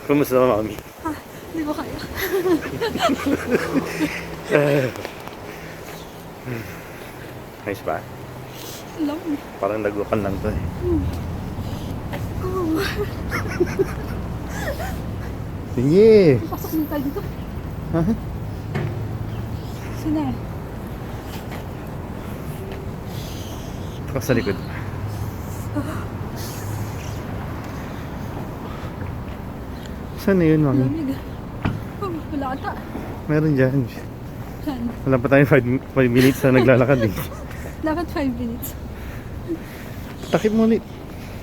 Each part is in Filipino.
Kumusta ba, mami? Hindi ko kaya. Ayos ba? Alam mo. Parang nagukan lang to eh. Oh. Sige! Pasok na tayo dito. Ha? Sina? Ako sa likod. Saan na yun, mami? Lamig. Oh, wala ata. Meron dyan. Saan? Wala pa tayo 5 minutes na naglalakad eh. Dapat 5 minutes. Takip mo ulit.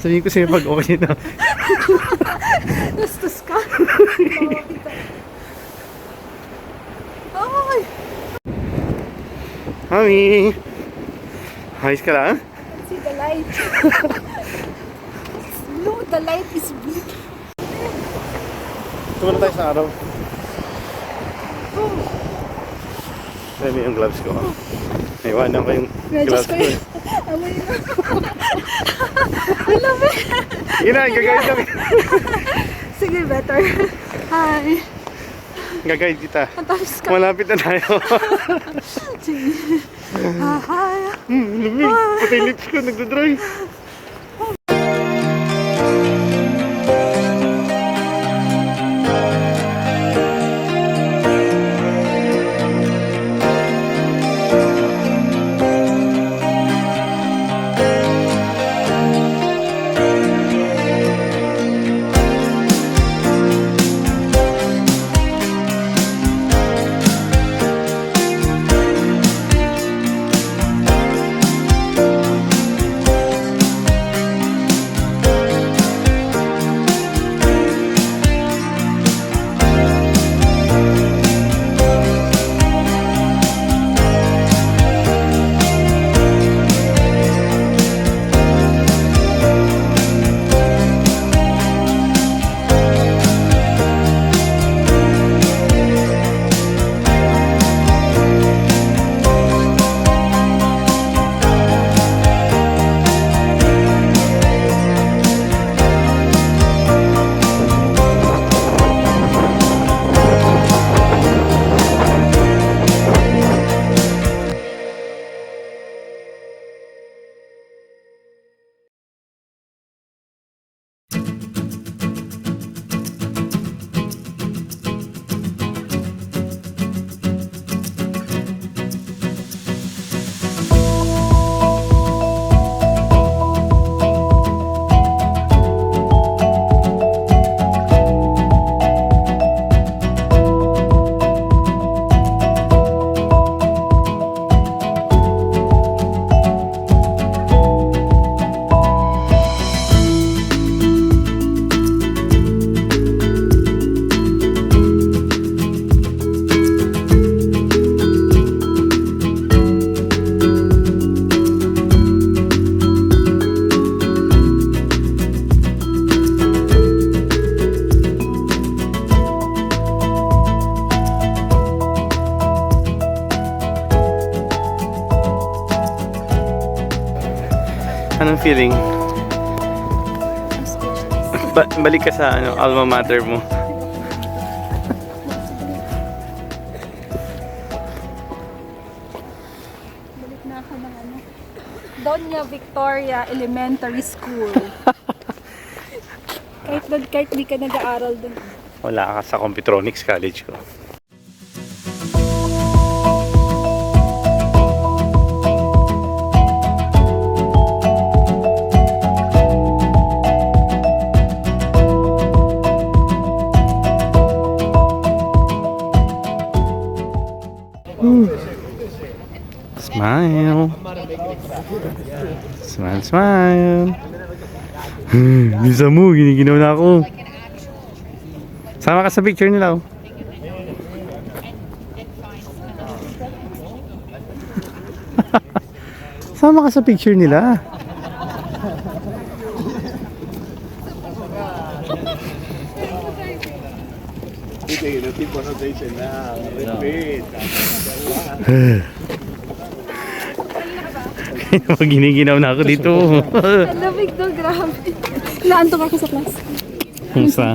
Sabihin ko sa'yo pag okay na. Tustos ka. Ay! Mami! Ayos ka lang? See the light. It's blue. The light is blue. Tumala tayo sa araw. Oh. Sabi yung gloves ko. Naiwanan ko yung Medyas gloves ko ko. yun. Amoy na. Alam mo. Yun na, gagawin kami. Sige, better. Hi. Gagawin kita. Matapos ka. Malapit na tayo. Sige. Hi. Lumig. Pati lips ko, nagdodry. Anong feeling? Balik ka sa alma mater mo. Balik na ako ng Doña Victoria Elementary School. kahit di ka nag-aaral dun. Wala ka sa Computronics College ko. Smile. Smile, smile. Bisa mo, giniginaw na ako. Sama ka sa picture nila, oh. Sama ka sa picture nila. Kaya giniginaw na ako dito. Ang lamig daw, grabe. Naantok ako sa class. Kumusta?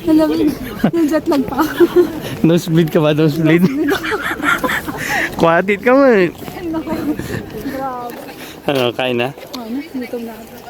Nalamig. Nag-jet lag pa ako. Nosebleed ka ba? Nosebleed? Kwatit ka mo eh. Naku. Grabe. Ano, kain na? Ano? Gutom na ako.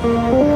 Bye.